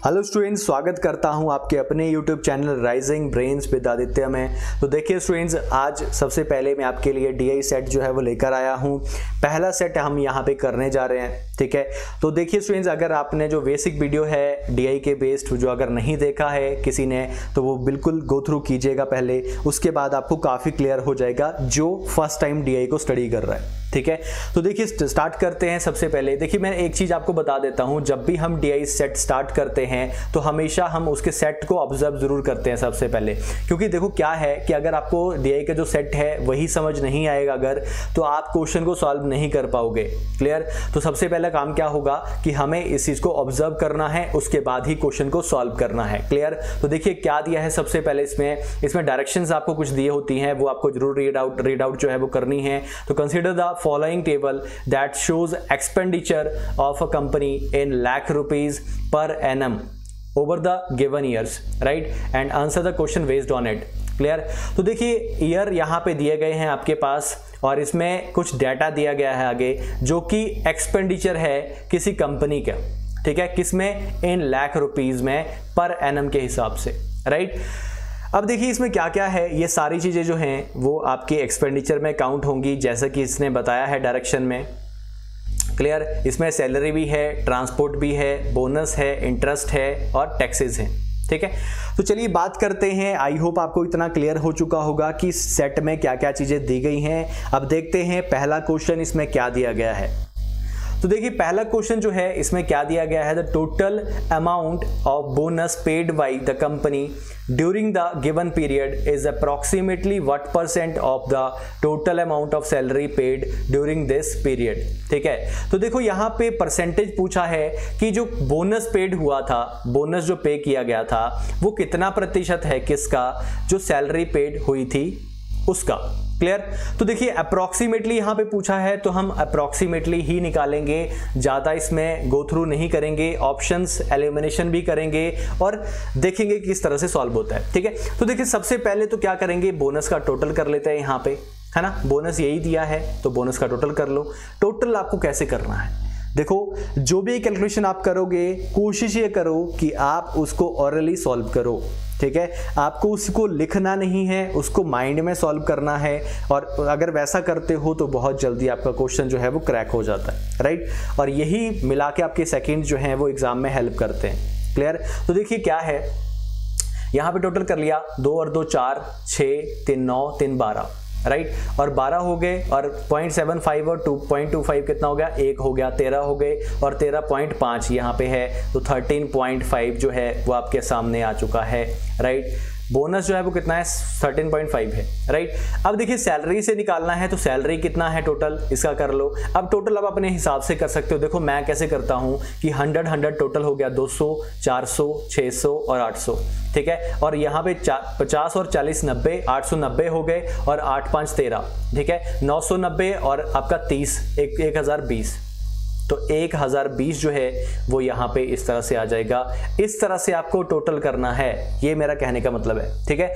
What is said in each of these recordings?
Hello students, स्वागत करता हूं आपके अपने YouTube channel rising brains with Aditya में। तो देखिए स्टूडेंट्स, आज सबसे पहले मैं आपके लिए डीआई सेट जो है वो लेकर आया हूं। पहला सेट हम यहां पे करने जा रहे हैं, ठीक है। तो देखिए स्टूडेंट्स, अगर आपने जो बेसिक वीडियो है डीआई के बेस्ड जो अगर नहीं देखा है किसी ने, तो वो बिल्कुल गो थ्रू कीजिएगा पहले, उसके बाद आपको काफ़ी क्लियर हो जाएगा जो फर्स्ट टाइम डीआई को स्टडी कर रहा है, ठीक है। तो देखिए स्टार्ट करते हैं। सबसे पहले देखिए मैं एक चीज़ आपको बता देता हूं, जब भी हम डीआई सेट स्टार्ट करते हैं तो हमेशा हम उसके सेट को ऑब्जर्व जरूर करते हैं सबसे पहले, क्योंकि देखो क्या है कि अगर आपको डीआई का जो सेट है वही समझ नहीं आएगा अगर, तो आप क्वेश्चन को सॉल्व नहीं कर पाओगे। क्लियर। तो सबसे पहला काम क्या होगा कि हमें इस चीज को ऑब्जर्व करना है, उसके बाद ही क्वेश्चन को सॉल्व करना है। क्लियर। तो देखिए क्या दिया है सबसे पहले, इसमें डायरेक्शंस आपको कुछ दी होती हैं, वो आपको जरूर रीड आउट जो है वो करनी है। तो consider the following table that shows expenditure of a company in lakh rupees per annum over the given years, right, and answer the question based on it. Clear. तो देखिए ईयर यहाँ पे दिए गए हैं आपके पास और इसमें कुछ डाटा दिया गया है आगे जो कि एक्सपेंडिचर है किसी कंपनी का, ठीक है, किसमें, इन लाख रुपीज में पर एनम के हिसाब से, राइट। अब देखिए इसमें क्या क्या है, ये सारी चीजें जो हैं वो आपके एक्सपेंडिचर में काउंट होंगी, जैसा कि इसने बताया है डायरेक्शन में। क्लियर। इसमें सैलरी भी है, ट्रांसपोर्ट भी है, बोनस है, इंटरेस्ट है और टैक्सेस हैं, ठीक है। तो चलिए बात करते हैं। आई होप आपको इतना क्लियर हो चुका होगा कि सेट में क्या क्या चीजें दी गई हैं। अब देखते हैं पहला क्वेश्चन इसमें क्या दिया गया है। तो देखिए पहला क्वेश्चन जो है इसमें क्या दिया गया है, the total amount of bonus paid by the company during the given period is approximately what percent of the total amount of salary paid during this period, ठीक है। तो देखो यहाँ पे परसेंटेज पूछा है कि जो बोनस पेड हुआ था, बोनस जो पे किया गया था वो कितना प्रतिशत है किसका, जो सैलरी पेड हुई थी उसका। क्लियर। तो देखिए अप्रॉक्सीमेटली यहां पे पूछा है तो हम अप्रॉक्सीमेटली ही निकालेंगे, ज्यादा इसमें गो थ्रू नहीं करेंगे, ऑप्शंस एलिमिनेशन भी करेंगे और देखेंगे किस तरह से सॉल्व होता है, ठीक है। तो देखिए सबसे पहले तो क्या करेंगे, बोनस का टोटल कर लेते हैं यहाँ पे, है ना। बोनस यही दिया है तो बोनस का टोटल कर लो। टोटल आपको कैसे करना है, देखो जो भी कैलकुलेशन आप करोगे कोशिश ये करो कि आप उसको ऑरली सॉल्व करो, ठीक है। आपको उसको लिखना नहीं है, उसको माइंड में सॉल्व करना है, और अगर वैसा करते हो तो बहुत जल्दी आपका क्वेश्चन जो है वो क्रैक हो जाता है, राइट। और यही मिला के आपके सेकंड जो हैं वो एग्जाम में हेल्प करते हैं। क्लियर। तो देखिए क्या है, यहाँ पे टोटल कर लिया, 2 और 2 4, 6 3 9 3 12, राइट। और 12 हो गए और 0.75 और 2.25 कितना हो गया, 1 हो गया, 13 हो गए और 13.5 यहाँ पे है, तो 13.5 जो है वो आपके सामने आ चुका है, राइट। बोनस जो है वो कितना है, 13.5 है, राइट। अब देखिए सैलरी से निकालना है तो सैलरी कितना है टोटल, इसका कर लो। अब टोटल आप अपने हिसाब से कर सकते हो। देखो मैं कैसे करता हूं कि 100 टोटल हो गया, 200 400 600 और 800, ठीक है। और यहाँ पे 50 और 40 90, 890 हो गए और 8 5 13, ठीक है। 990 और आपका 30, 1020, तो 1020 जो है वो यहाँ पे इस तरह से आ जाएगा। इस तरह से आपको टोटल करना है, ये मेरा कहने का मतलब है, ठीक है।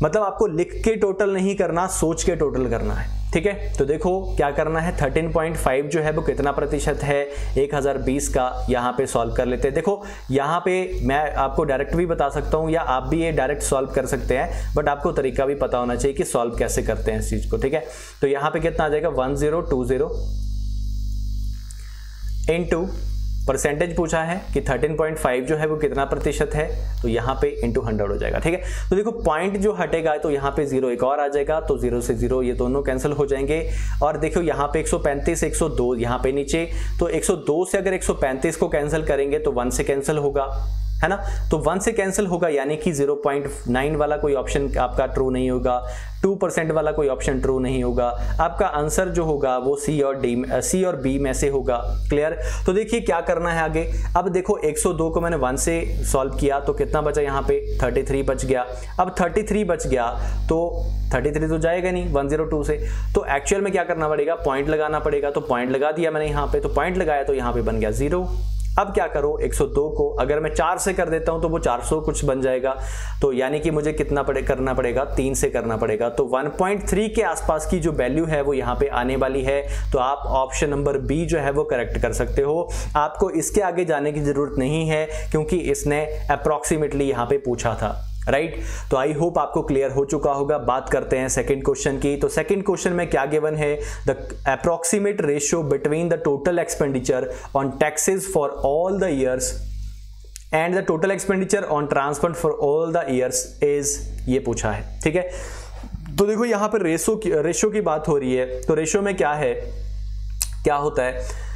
मतलब आपको लिख के टोटल नहीं करना, सोच के टोटल करना है, ठीक है। तो देखो क्या करना है, 13.5 जो है वो कितना प्रतिशत है 1020 का, यहाँ पे सॉल्व कर लेते हैं। देखो यहाँ पे मैं आपको डायरेक्ट भी बता सकता हूँ या आप भी ये डायरेक्ट सॉल्व कर सकते हैं, बट आपको तरीका भी पता होना चाहिए कि सॉल्व कैसे करते हैं इस चीज को, ठीक है। तो यहाँ पे कितना आ जाएगा, 1020 इनटू परसेंटेज पूछा है कि 13.5 जो है वो कितना प्रतिशत है, तो यहाँ पे इनटू 100 हो जाएगा, ठीक है। तो देखो पॉइंट जो हटेगा तो यहाँ पे 0 एक और आ जाएगा, तो 0 से 0 ये दोनों कैंसिल हो जाएंगे। और देखो यहाँ पे 135 102 यहाँ पे नीचे, तो 102 से अगर 135 को कैंसिल करेंगे तो 1 से कैंसिल होगा, है ना। तो 1 से कैंसिल होगा यानी कि 0.9 वाला कोई ऑप्शन आपका ट्रू नहीं होगा, 2% वाला कोई ऑप्शन ट्रू नहीं होगा। आपका आंसर जो होगा वो सी और बी में से होगा। क्लियर। तो देखिए क्या करना है आगे। अब देखो 102 को मैंने 1 से सॉल्व किया तो कितना बचा, यहाँ पे 33 बच गया। अब 33 बच गया तो 33 तो जाएगा नहीं 102 से, तो एक्चुअल में क्या करना पड़ेगा, पॉइंट लगाना पड़ेगा। तो पॉइंट लगा दिया मैंने यहाँ पे, तो पॉइंट लगाया तो यहाँ पे बन गया 0। अब क्या करो, 102 को अगर मैं 4 से कर देता हूं तो वो 400 कुछ बन जाएगा, तो यानी कि मुझे कितना करना पड़ेगा, 3 से करना पड़ेगा। तो 1.3 के आसपास की जो वैल्यू है वो यहाँ पे आने वाली है। तो आप ऑप्शन नंबर बी जो है वो करेक्ट कर सकते हो। आपको इसके आगे जाने की जरूरत नहीं है क्योंकि इसने अप्रॉक्सीमेटली यहाँ पे पूछा था, राइट। तो आई होप आपको क्लियर हो चुका होगा। बात करते हैं सेकंड क्वेश्चन की। तो सेकंड क्वेश्चन में क्या गिवन है, the approximate ratio between the total expenditure on taxes for all the years and the total expenditure on transport for all the years is, ये पूछा है, ठीक है। तो देखो यहाँ पर रेशियो की बात हो रही है। तो रेशियो में क्या है, क्या होता है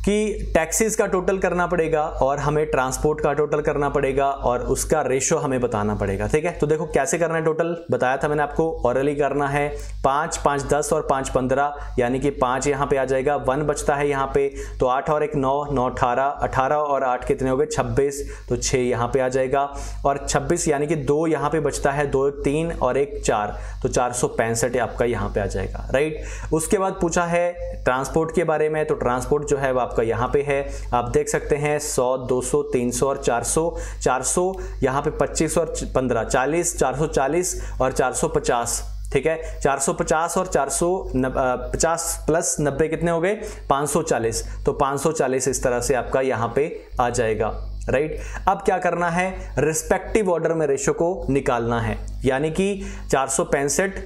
कि टैक्सेस का टोटल करना पड़ेगा और हमें ट्रांसपोर्ट का टोटल करना पड़ेगा और उसका रेशो हमें बताना पड़ेगा, ठीक है। तो देखो कैसे करना है, टोटल बताया था मैंने आपको, ऑरली करना है। 5, 5, 10 और 5, 15, यानी कि 5 यहाँ पे आ जाएगा, 1 बचता है यहाँ पे, तो 8 और 1 9, 9 18, 18 और 8 कितने हो गए 26, तो 6 यहाँ पे आ जाएगा, और 26 यानी कि 2 यहाँ पे बचता है, 2 3 और 1 4, तो 465 आपका यहाँ पे आ जाएगा, राइट। उसके बाद पूछा है ट्रांसपोर्ट के बारे में। तो ट्रांसपोर्ट जो है वो आपका यहाँ पे है, आप देख सकते हैं 100, 200, 300 और 400, 400 यहाँ पे 25 और 15 40, 440 और 450, ठीक है। 450 और 450 प्लस 90 कितने हो गए 540, तो 540 इस तरह से आपका यहाँ पे आ जाएगा, राइट। अब क्या करना है, रिस्पेक्टिव ऑर्डर में रेशो को निकालना है, यानी कि 465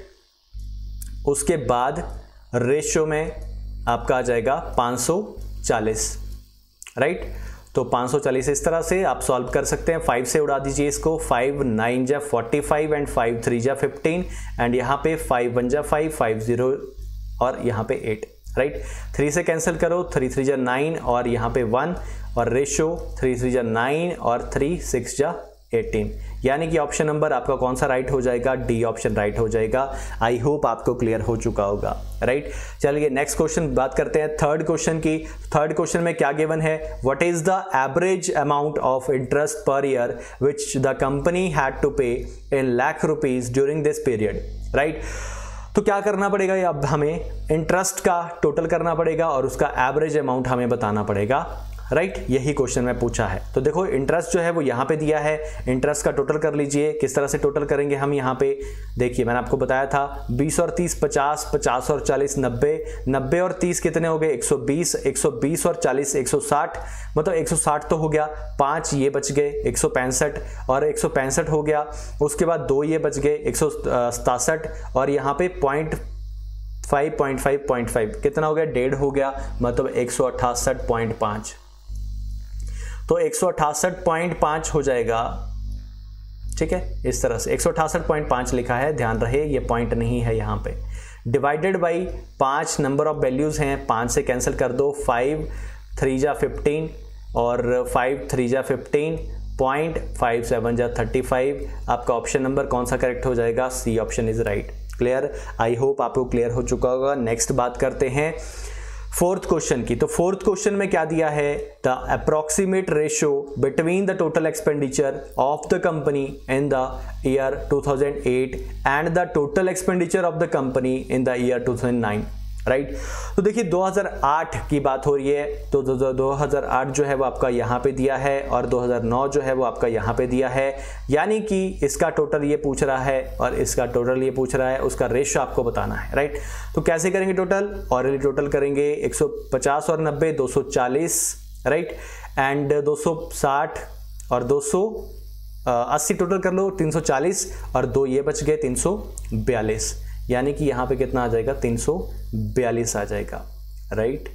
उसके बाद रेशो में आपका आ जाएगा 540, राइट। तो 540 इस तरह से आप सॉल्व कर सकते हैं। 5 से उड़ा दीजिए इसको, 5 9 जा 45 एंड 5 3 जा 15 एंड यहाँ पे 5 1 जा 5, 5 0 और यहाँ पे 8, राइट। 3 से कैंसिल करो, 3 3 जा 9 और यहाँ पे 1 और रेशो 3 3 जा 9 और 3 6 जा 18, यानी कि ऑप्शन नंबर आपका कौन सा राइट हो जाएगा, डी ऑप्शन राइट हो जाएगा। आई होप आपको क्लियर हो चुका होगा, राइट। चलिए नेक्स्ट क्वेश्चन बात करते हैं थर्ड क्वेश्चन की। थर्ड क्वेश्चन में क्या गिवन है, what is the average amount of interest per year which the company had to pay in lakh rupees during this period, right. तो क्या करना पड़ेगा, अब हमें इंटरेस्ट का टोटल करना पड़ेगा और उसका एवरेज अमाउंट हमें बताना पड़ेगा, राइट। यही क्वेश्चन में पूछा है। तो देखो इंटरेस्ट जो है वो यहाँ पे दिया है, इंटरेस्ट का टोटल कर लीजिए। किस तरह से टोटल करेंगे हम, यहाँ पे देखिए मैंने आपको बताया था 20 और 30 50, 50 और 40 90, 90 और 30 कितने हो गए 120, 120 और 40 160, मतलब 160 तो हो गया, 5 ये बच गए 165 और 165 हो गया। उसके बाद 2 ये बच गए 167 और यहाँ पे 0.5 कितना हो गया, 1.5 हो गया, मतलब 168.5, तो 168.5 हो जाएगा, ठीक है। इस तरह से 168.5 लिखा है, ध्यान रहे ये पॉइंट नहीं है यहाँ पे। Divided by 5 number of values हैं, 5 से कैंसिल कर दो, 5 3 जा 15 और 5 3 जा 15, 0.57 जा 35। आपका ऑप्शन नंबर कौन सा करेक्ट हो जाएगा, C option is right. Clear, I hope आपको क्लियर हो चुका होगा। नेक्स्ट बात करते हैं फोर्थ क्वेश्चन की। तो फोर्थ क्वेश्चन में क्या दिया है, the approximate ratio between the total expenditure of the company in the year 2008 and the total expenditure of the company in the year 2009, right. तो देखिए 2008 की बात हो रही है, तो 2008 जो है वो आपका यहाँ पे दिया है और 2009 जो है वो आपका यहाँ पे दिया है, यानी कि इसका टोटल ये पूछ रहा है और इसका टोटल ये पूछ रहा है, उसका रेशियो आपको बताना है, राइट। तो कैसे करेंगे टोटल, ऑरली टोटल करेंगे 150 और 90 240, राइट, एंड 260 और 280 टोटल कर लो 340 और 2 ये बच गए 342, यानी कि यहाँ पे कितना आ जाएगा 342 आ जाएगा, राइट।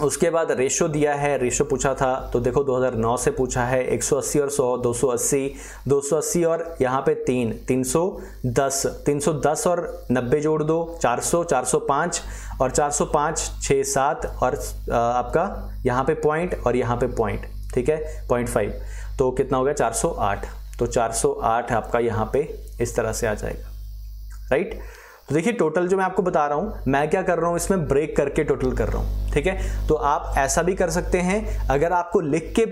उसके बाद रेशो दिया है, रेशो पूछा था, तो देखो 2009 से पूछा है 180 और 100 280 और यहाँ पे 310 और 90 जोड़ दो 400 405 और 405 6 7 और आपका यहाँ पे पॉइंट और यहाँ पे पॉइंट, ठीक है 0.5, तो कितना हो गया 408, तो 408 आपका यहाँ पे इस तरह से आ जाएगा, राइट। तो देखिए टोटल जो मैं आपको बता रहा हूं, मैं क्या कर रहा हूं इसमें ब्रेक करके टोटल कर रहा हूं, ठीक है। तो आप ऐसा भी कर सकते हैं, अगर आपको लिख के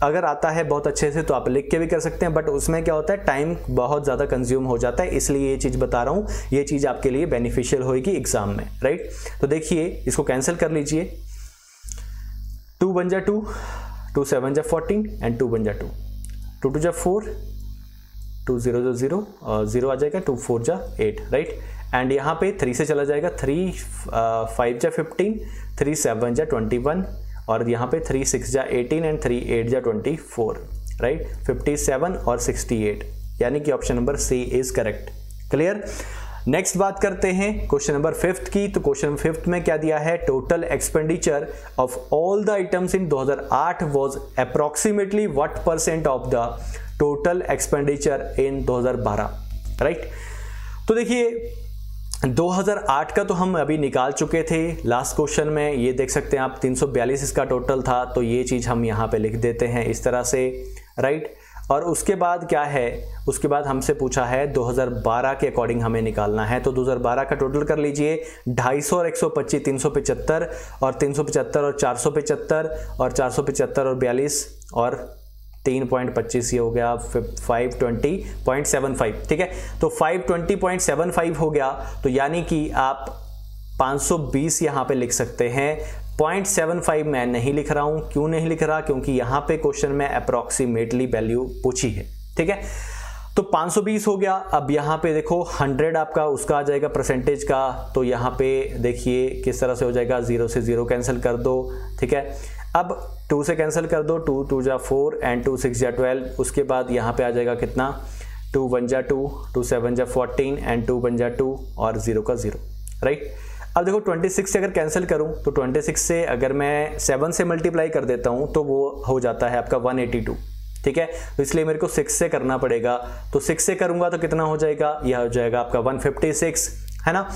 अगर आता है बहुत अच्छे से तो आप लिख के भी कर सकते हैं, बट उसमें क्या होता है टाइम बहुत ज़्यादा कंज्यूम हो जाता है, इसलिए ये चीज़ बता रहा हूँ, ये चीज़ आपके लिए बेनिफिशियल होगी एग्जाम में, राइट। तो देखिए इसको कैंसिल कर लीजिए, 2 1 जा 2, 2 7 जा 14 एंड 2 1 जा 2, 2 2 जा 4, 2 0 जा 0 और 0 आ जाएगा, 2 4 जा 8, राइट। एंड यहाँ पे 3 से चला जाएगा, 3 5 जा 15, 3 7 जा 21 और यहाँ पे 3 6 जा 18 एंड 3 8 जा 24, राइट। 57 और 68, यानी कि option number C is correct. Clear. Next बात करते हैं क्वेश्चन नंबर 5 की। तो क्वेश्चन नंबर 5 में क्या दिया है, total expenditure of all the items in 2008 was approximately what % of the total expenditure in 2012, right. तो देखिए 2008 का तो हम अभी निकाल चुके थे लास्ट क्वेश्चन में, ये देख सकते हैं आप 342 इसका टोटल था, तो ये चीज़ हम यहाँ पे लिख देते हैं इस तरह से, राइट। और उसके बाद क्या है, उसके बाद हमसे पूछा है 2012 के अकॉर्डिंग हमें निकालना है। तो 2012 का टोटल कर लीजिए, 250 और 125 375 और 375 और 475 और 475 और 42 और 3.25 ये हो गया 520.75, ठीक है। तो 520.75 हो गया, तो यानी कि आप 520 यहाँ पे लिख सकते हैं। 0.75 मैं नहीं लिख रहा हूं, क्यों नहीं लिख रहा, क्योंकि यहां पे क्वेश्चन में अप्रोक्सीमेटली वैल्यू पूछी है, ठीक है। तो 520 हो गया। अब यहां पे देखो 100 आपका उसका आ जाएगा परसेंटेज का, तो यहां पे देखिए किस तरह से हो जाएगा, 0 से 0 कैंसिल कर दो, ठीक है। अब 2 से कैंसिल कर दो, 2 2 जा 4 एंड 2 6 जा 12, उसके बाद यहाँ पे आ जाएगा कितना, 2 1 जा 2, 2 7 जा 14 एंड 2 1 जा 2 और 0 का 0, राइट। अब देखो 26 से अगर कैंसिल करूं तो 26 से अगर मैं 7 से मल्टीप्लाई कर देता हूं तो वो हो जाता है आपका 182, ठीक है। तो इसलिए मेरे को 6 से करना पड़ेगा, तो 6 से करूंगा तो कितना हो जाएगा, यह हो जाएगा आपका 156, है ना।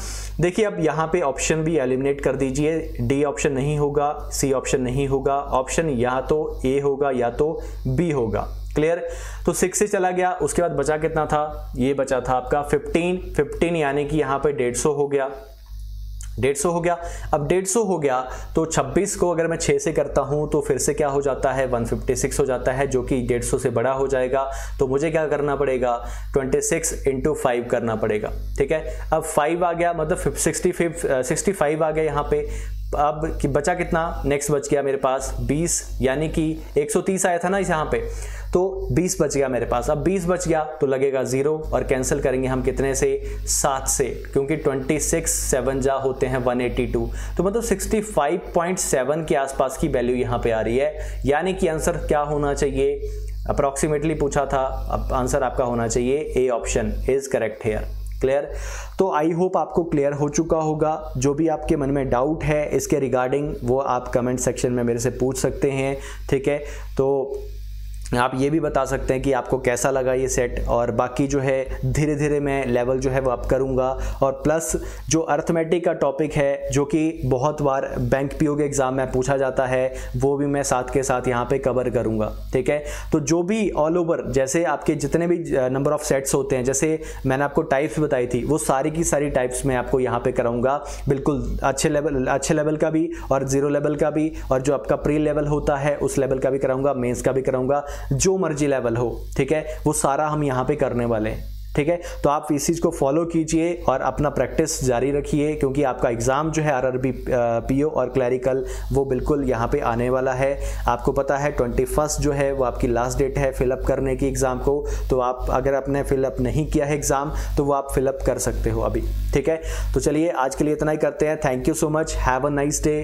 देखिए अब यहाँ पे ऑप्शन भी एलिमिनेट कर दीजिए, डी ऑप्शन नहीं होगा, सी ऑप्शन नहीं होगा, ऑप्शन या तो ए होगा या तो बी होगा। क्लियर। तो 6 से चला गया, उसके बाद बचा कितना था, ये बचा था आपका 15 यानी कि यहाँ पे 150 हो गया, 150 हो गया। अब 150 हो गया तो 26 को अगर मैं 6 से करता हूं तो फिर से क्या हो जाता है, 156 हो जाता है, जो कि 150 से बड़ा हो जाएगा। तो मुझे क्या करना पड़ेगा, 26 × 5 करना पड़ेगा, ठीक है। अब 5 आ गया, मतलब 65 आ गया यहाँ पे। अब बचा कितना, नेक्स्ट बच गया मेरे पास 20, यानी कि 130 आया था ना इस यहाँ पे, तो 20 बच गया मेरे पास। अब 20 बच गया तो लगेगा 0 और कैंसिल करेंगे हम कितने से, 7 से, क्योंकि 26 7 जा होते हैं 182, तो मतलब 65.7 के आसपास की वैल्यू यहाँ पे आ रही है। यानी कि आंसर क्या होना चाहिए, अप्रॉक्सीमेटली पूछा था, अब आंसर आपका होना चाहिए A option is correct here. Clear. तो आई होप आपको क्लियर हो चुका होगा। जो भी आपके मन में डाउट है इसके रिगार्डिंग वो आप कमेंट सेक्शन में मेरे से पूछ सकते हैं, ठीक है। तो आप ये भी बता सकते हैं कि आपको कैसा लगा ये सेट, और बाकी जो है धीरे धीरे मैं लेवल जो है वो अप करूँगा। और प्लस जो अर्थमेटिक का टॉपिक है जो कि बहुत बार बैंक पीओ के एग्ज़ाम में पूछा जाता है, वो भी मैं साथ के साथ यहाँ पे कवर करूँगा, ठीक है। तो जो भी ऑल ओवर जैसे आपके जितने भी नंबर ऑफ सेट्स होते हैं, जैसे मैंने आपको टाइप्स बताई थी, वो सारी की सारी टाइप्स मैं आपको यहाँ पे कराऊँगा, बिल्कुल अच्छे लेवल का भी और 0 लेवल का भी, और जो आपका प्री लेवल होता है उस लेवल का भी कराऊँगा, मेंस का भी कराऊँगा, जो मर्जी लेवल हो, ठीक है, वो सारा हम यहाँ पे करने वाले हैं, ठीक है। तो आप इस चीज़ को फॉलो कीजिए और अपना प्रैक्टिस जारी रखिए, क्योंकि आपका एग्ज़ाम जो है आरआरबी पीओ और क्लैरिकल वो बिल्कुल यहाँ पे आने वाला है। आपको पता है 21 जो है वो आपकी लास्ट डेट है फिलअप करने की एग्ज़ाम को, तो आप अगर आपने फिलअप नहीं किया है एग्ज़ाम तो वो आप फिलअप कर सकते हो अभी, ठीक है। तो चलिए आज के लिए इतना ही करते हैं। Thank you so much, have a nice day.